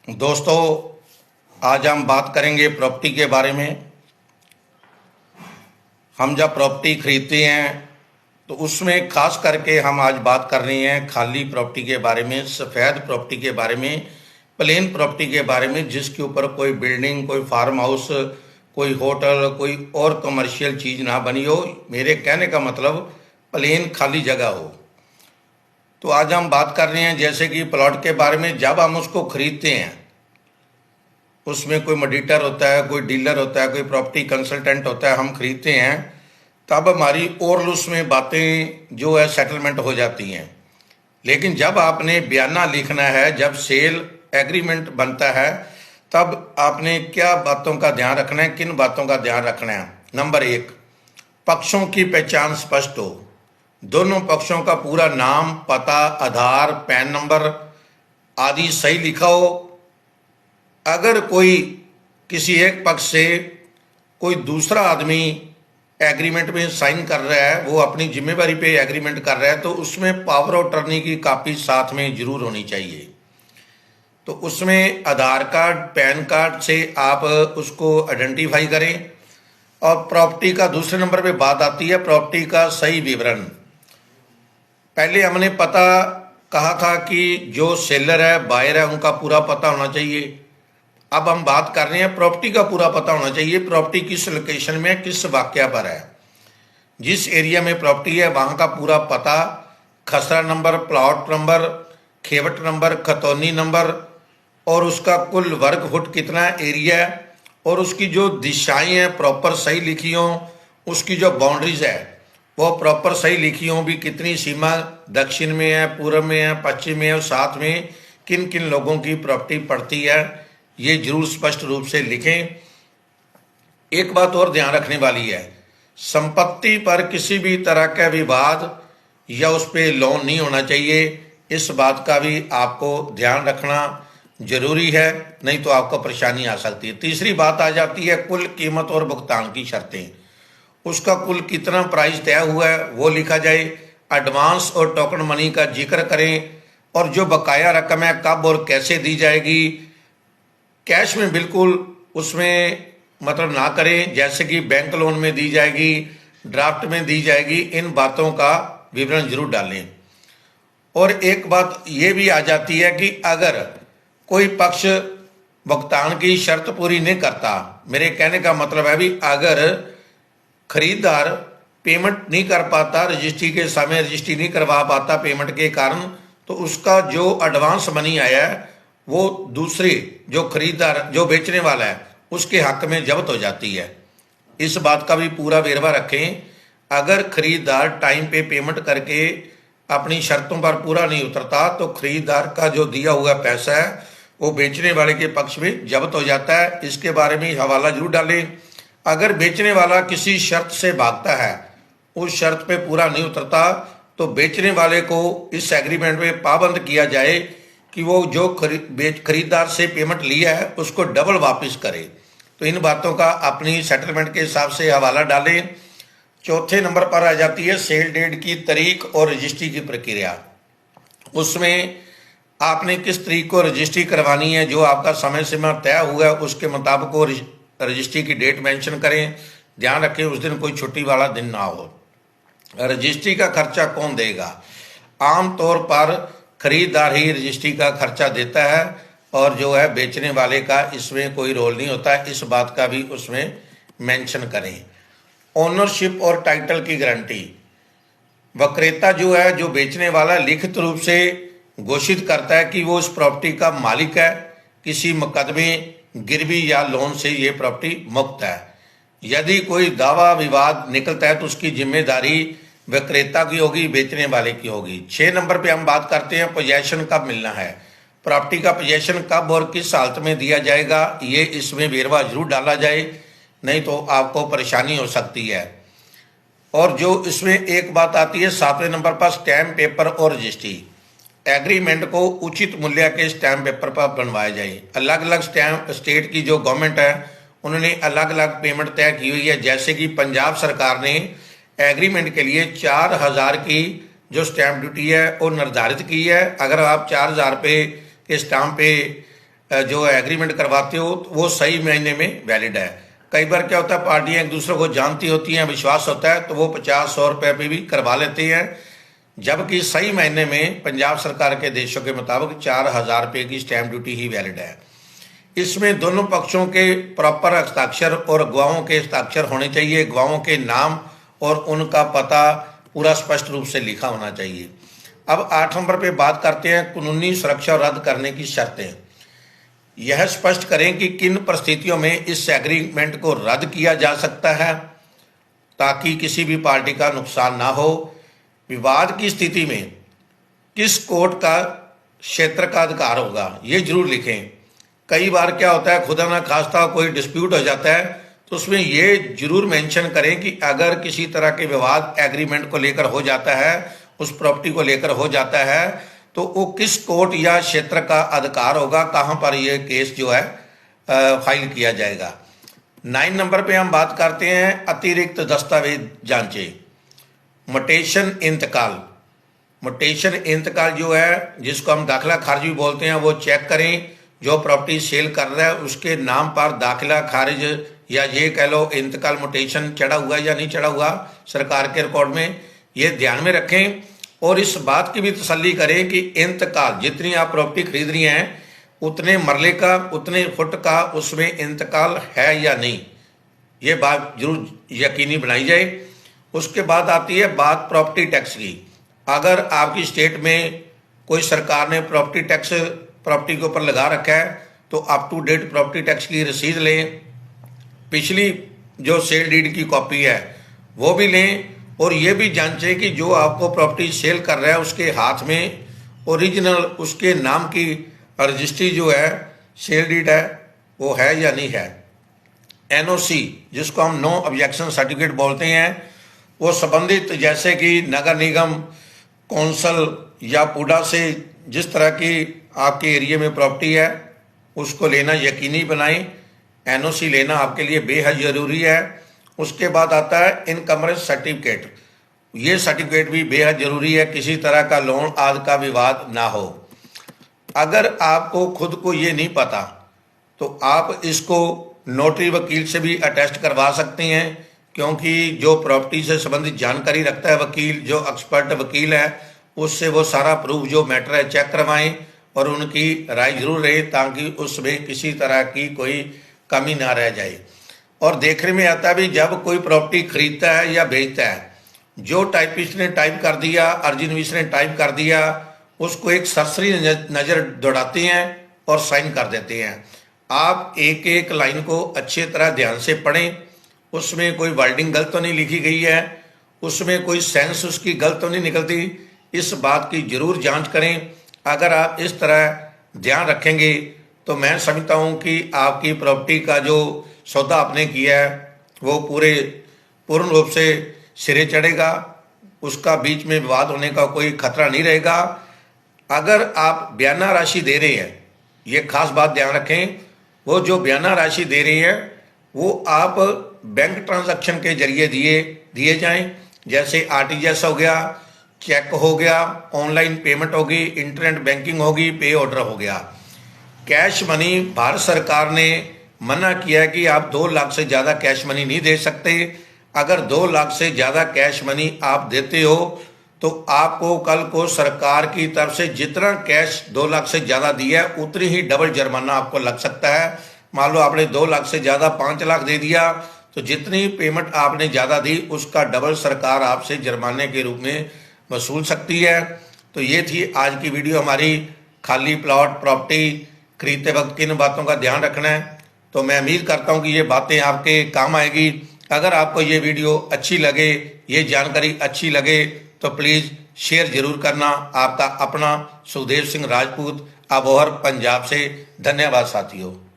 दोस्तों, आज हम बात करेंगे प्रॉपर्टी के बारे में। हम जब प्रॉपर्टी खरीदते हैं तो उसमें खास करके हम आज बात कर रहे हैं खाली प्रॉपर्टी के बारे में, सफ़ेद प्रॉपर्टी के बारे में, प्लेन प्रॉपर्टी के बारे में, जिसके ऊपर कोई बिल्डिंग, कोई फार्म हाउस, कोई होटल, कोई और कमर्शियल चीज़ ना बनी हो। मेरे कहने का मतलब प्लेन खाली जगह हो। तो आज हम बात कर रहे हैं जैसे कि प्लॉट के बारे में। जब हम उसको खरीदते हैं उसमें कोई मॉडिटर होता है, कोई डीलर होता है, कोई प्रॉपर्टी कंसल्टेंट होता है, हम खरीदते हैं तब हमारी और उसमें बातें जो है सेटलमेंट हो जाती हैं। लेकिन जब आपने बयाना लिखना है, जब सेल एग्रीमेंट बनता है, तब आपने क्या बातों का ध्यान रखना है, किन बातों का ध्यान रखना है। नंबर एक, पक्षों की पहचान स्पष्ट हो। दोनों पक्षों का पूरा नाम, पता, आधार, पैन नंबर आदि सही लिखा हो। अगर कोई किसी एक पक्ष से कोई दूसरा आदमी एग्रीमेंट में साइन कर रहा है, वो अपनी जिम्मेवारी पे एग्रीमेंट कर रहा है, तो उसमें पावर ऑफ अटॉर्नी की कॉपी साथ में जरूर होनी चाहिए। तो उसमें आधार कार्ड, पैन कार्ड से आप उसको आइडेंटिफाई करें। और प्रॉपर्टी का दूसरे नंबर पे बात आती है प्रॉपर्टी का सही विवरण। पहले हमने पता कहा था कि जो सेलर है, बायर है, उनका पूरा पता होना चाहिए। अब हम बात कर रहे हैं प्रॉपर्टी का पूरा पता होना चाहिए। प्रॉपर्टी किस लोकेशन में, किस वाक़या पर है, जिस एरिया में प्रॉपर्टी है वहाँ का पूरा पता, खसरा नंबर, प्लॉट नंबर, खेवट नंबर, खतौनी नंबर, और उसका कुल वर्ग फुट कितना एरिया है, और उसकी जो दिशाएं हैं प्रॉपर सही लिखी हों। उसकी जो बाउंड्रीज है वो प्रॉपर सही लिखी हों भी, कितनी सीमा दक्षिण में है, पूर्व में है, पश्चिम में है, और साथ में किन किन लोगों की प्रॉपर्टी पड़ती है, ये जरूर स्पष्ट रूप से लिखें। एक बात और ध्यान रखने वाली है, संपत्ति पर किसी भी तरह का विवाद या उस पर लोन नहीं होना चाहिए। इस बात का भी आपको ध्यान रखना जरूरी है, नहीं तो आपको परेशानी आ सकती है। तीसरी बात आ जाती है कुल कीमत और भुगतान की शर्तें। उसका कुल कितना प्राइस तय हुआ है वो लिखा जाए। एडवांस और टोकन मनी का जिक्र करें, और जो बकाया रकम है कब और कैसे दी जाएगी। कैश में बिल्कुल उसमें मतलब ना करें, जैसे कि बैंक लोन में दी जाएगी, ड्राफ्ट में दी जाएगी, इन बातों का विवरण जरूर डालें। और एक बात ये भी आ जाती है कि अगर कोई पक्ष भुगतान की शर्त पूरी नहीं करता, मेरे कहने का मतलब है भी अगर खरीदार पेमेंट नहीं कर पाता, रजिस्ट्री के समय रजिस्ट्री नहीं करवा पाता पेमेंट के कारण, तो उसका जो एडवांस मनी आया है वो दूसरे जो खरीदार, जो बेचने वाला है, उसके हक में जब्त हो जाती है। इस बात का भी पूरा वेरवा रखें। अगर खरीदार टाइम पे पेमेंट करके अपनी शर्तों पर पूरा नहीं उतरता तो खरीदार का जो दिया हुआ पैसा है वो बेचने वाले के पक्ष में जब्त हो जाता है। इसके बारे में हवाला जरूर डालें। अगर बेचने वाला किसी शर्त से भागता है, उस शर्त पे पूरा नहीं उतरता, तो बेचने वाले को इस एग्रीमेंट में पाबंद किया जाए कि वो जो खरीदार से पेमेंट लिया है उसको डबल वापस करे। तो इन बातों का अपनी सेटलमेंट के हिसाब से हवाला डालें। चौथे नंबर पर आ जाती है सेल डेट की तारीख और रजिस्ट्री की प्रक्रिया। उसमें आपने किस तारीख को रजिस्ट्री करवानी है, जो आपका समय सीमा तय हुआ है उसके मुताबिक वो रजिस्ट्री की डेट मेंशन करें। ध्यान रखें उस दिन कोई छुट्टी वाला दिन ना हो। रजिस्ट्री का खर्चा कौन देगा? आमतौर पर खरीदार ही रजिस्ट्री का खर्चा देता है, और जो है बेचने वाले का इसमें कोई रोल नहीं होता। इस बात का भी उसमें मेंशन करें। ओनरशिप और टाइटल की गारंटी, विक्रेता जो है, जो बेचने वाला, लिखित रूप से घोषित करता है कि वो उस प्रॉपर्टी का मालिक है। किसी मुकदमे, गिरवी या लोन से ये प्रॉपर्टी मुक्त है। यदि कोई दावा विवाद निकलता है तो उसकी जिम्मेदारी विक्रेता की होगी, बेचने वाले की होगी। 6 नंबर पे हम बात करते हैं पोजेशन कब मिलना है। प्रॉपर्टी का पोजेशन कब और किस हालत में दिया जाएगा, ये इसमें वेरवा जरूर डाला जाए, नहीं तो आपको परेशानी हो सकती है। और जो इसमें एक बात आती है 7वें नंबर पर स्टैम्प पेपर और रजिस्ट्री। एग्रीमेंट को उचित मूल्य के स्टैम्प पेपर पर बनवाया जाए। अलग अलग स्टैम्प, स्टेट की जो गवर्नमेंट है उन्होंने अलग अलग पेमेंट तय की हुई है। जैसे कि पंजाब सरकार ने एग्रीमेंट के लिए 4000 की जो स्टैम्प ड्यूटी है वो निर्धारित की है। अगर आप 4000 रुपये के स्टाम्प पे जो एग्रीमेंट करवाते हो वो सही महीने में वैलिड है। कई बार क्या होता है, पार्टियां एक दूसरे को जानती होती हैं, विश्वास होता है तो वो 50-100 रुपये पे भी करवा लेते हैं, जबकि सही महीने में पंजाब सरकार के आदेशों के मुताबिक 4000 रुपये की स्टैंप ड्यूटी ही वैलिड है। इसमें दोनों पक्षों के प्रॉपर हस्ताक्षर और गवाहों के हस्ताक्षर होने चाहिए। गवाहों के नाम और उनका पता पूरा स्पष्ट रूप से लिखा होना चाहिए। अब 8 नंबर पे बात करते हैं कानूनी सुरक्षा रद्द करने की शर्तें। यह स्पष्ट करें कि किन परिस्थितियों में इस एग्रीमेंट को रद्द किया जा सकता है ताकि किसी भी पार्टी का नुकसान ना हो। विवाद की स्थिति में किस कोर्ट का क्षेत्र का अधिकार होगा, ये जरूर लिखें। कई बार क्या होता है, खुदा ना खास्ता कोई डिस्प्यूट हो जाता है तो उसमें ये जरूर मेंशन करें कि अगर किसी तरह के विवाद एग्रीमेंट को लेकर हो जाता है, उस प्रॉपर्टी को लेकर हो जाता है, तो वो किस कोर्ट या क्षेत्र का अधिकार होगा, कहाँ पर ये केस जो है फाइल किया जाएगा। 9 नंबर पे हम बात करते हैं अतिरिक्त दस्तावेज जांचे। म्यूटेशन इंतकाल। म्यूटेशन इंतकाल जो है, जिसको हम दाखिला खारिज भी बोलते हैं, वो चेक करें जो प्रॉपर्टी सेल कर रहा है उसके नाम पर दाखिला खारिज या ये कह लो इंतकाल म्यूटेशन चढ़ा हुआ या नहीं चढ़ा हुआ सरकार के रिकॉर्ड में, ये ध्यान में रखें। और इस बात की भी तसल्ली करें कि इंतकाल, जितनी आप प्रॉपर्टी खरीद रही हैं उतने मरले का, उतने फुट का उसमें इंतकाल है या नहीं, ये बात जरूर यकीनी बनाई जाए। उसके बाद आती है बात प्रॉपर्टी टैक्स की। अगर आपकी स्टेट में कोई सरकार ने प्रॉपर्टी टैक्स प्रॉपर्टी के ऊपर लगा रखा है तो up to date property tax की रसीद लें, पिछली जो सेल डीड की कॉपी है वो भी लें, और ये भी जांचें कि जो आपको प्रॉपर्टी सेल कर रहा है उसके हाथ में ओरिजिनल उसके नाम की रजिस्ट्री जो है, सेल डीड है, वो है या नहीं है। एनओसी, जिसको हम नो ऑब्जेक्शन सर्टिफिकेट बोलते हैं, वो संबंधित जैसे कि नगर निगम, कौंसल या पुडा से जिस तरह की आपके एरिया में प्रॉपर्टी है उसको लेना यकीनी बनाएं। एनओसी लेना आपके लिए बेहद ज़रूरी है। उसके बाद आता है इनकमरेंस सर्टिफिकेट। ये सर्टिफिकेट भी बेहद ज़रूरी है, किसी तरह का लोन आदि का विवाद ना हो। अगर आपको खुद को ये नहीं पता तो आप इसको नोटरी वकील से भी अटेस्ट करवा सकते हैं, क्योंकि जो प्रॉपर्टी से संबंधित जानकारी रखता है वकील, जो एक्सपर्ट वकील है, उससे वो सारा प्रूफ जो मैटर है चेक करवाएं और उनकी राय जरूर रहे ताकि उसमें किसी तरह की कोई कमी ना रह जाए। और देखने में आता है भी जब कोई प्रॉपर्टी खरीदता है या बेचता है, जो टाइपिस्ट ने टाइप कर दिया, अर्जिनविश ने टाइप कर दिया, उसको एक सरसरी नज़र दौड़ाते हैं और साइन कर देते हैं। आप एक एक लाइन को अच्छी तरह ध्यान से पढ़ें, उसमें कोई वर्डिंग गलत तो नहीं लिखी गई है, उसमें कोई सेंस उसकी गलत तो नहीं निकलती, इस बात की जरूर जांच करें। अगर आप इस तरह ध्यान रखेंगे तो मैं समझता हूं कि आपकी प्रॉपर्टी का जो सौदा आपने किया है वो पूर्ण रूप से सिरे चढ़ेगा, उसका बीच में विवाद होने का कोई खतरा नहीं रहेगा। अगर आप बयाना राशि दे रहे हैं, ये खास बात ध्यान रखें, वो जो बयाना राशि दे रही है वो आप बैंक ट्रांजैक्शन के जरिए दिए जाएं, जैसे आरटीजीएस हो गया, चेक हो गया, ऑनलाइन पेमेंट होगी, इंटरनेट बैंकिंग होगी, पे ऑर्डर हो गया। कैश मनी भारत सरकार ने मना किया है कि आप 2 लाख से ज़्यादा कैश मनी नहीं दे सकते। अगर 2 लाख से ज़्यादा कैश मनी आप देते हो तो आपको कल को सरकार की तरफ से जितना कैश 2 लाख से ज़्यादा दिया है उतनी ही डबल जुर्माना आपको लग सकता है। मान लो आपने 2 लाख से ज़्यादा 5 लाख दे दिया तो जितनी पेमेंट आपने ज़्यादा दी उसका डबल सरकार आपसे जुर्माने के रूप में वसूल सकती है। तो ये थी आज की वीडियो हमारी, खाली प्लॉट प्रॉपर्टी खरीदते वक्त किन बातों का ध्यान रखना है। तो मैं उम्मीद करता हूँ कि ये बातें आपके काम आएगी। अगर आपको ये वीडियो अच्छी लगे, ये जानकारी अच्छी लगे तो प्लीज़ शेयर जरूर करना। आपका अपना सुखदेव सिंह राजपूत, अबोहर, पंजाब से। धन्यवाद साथियों।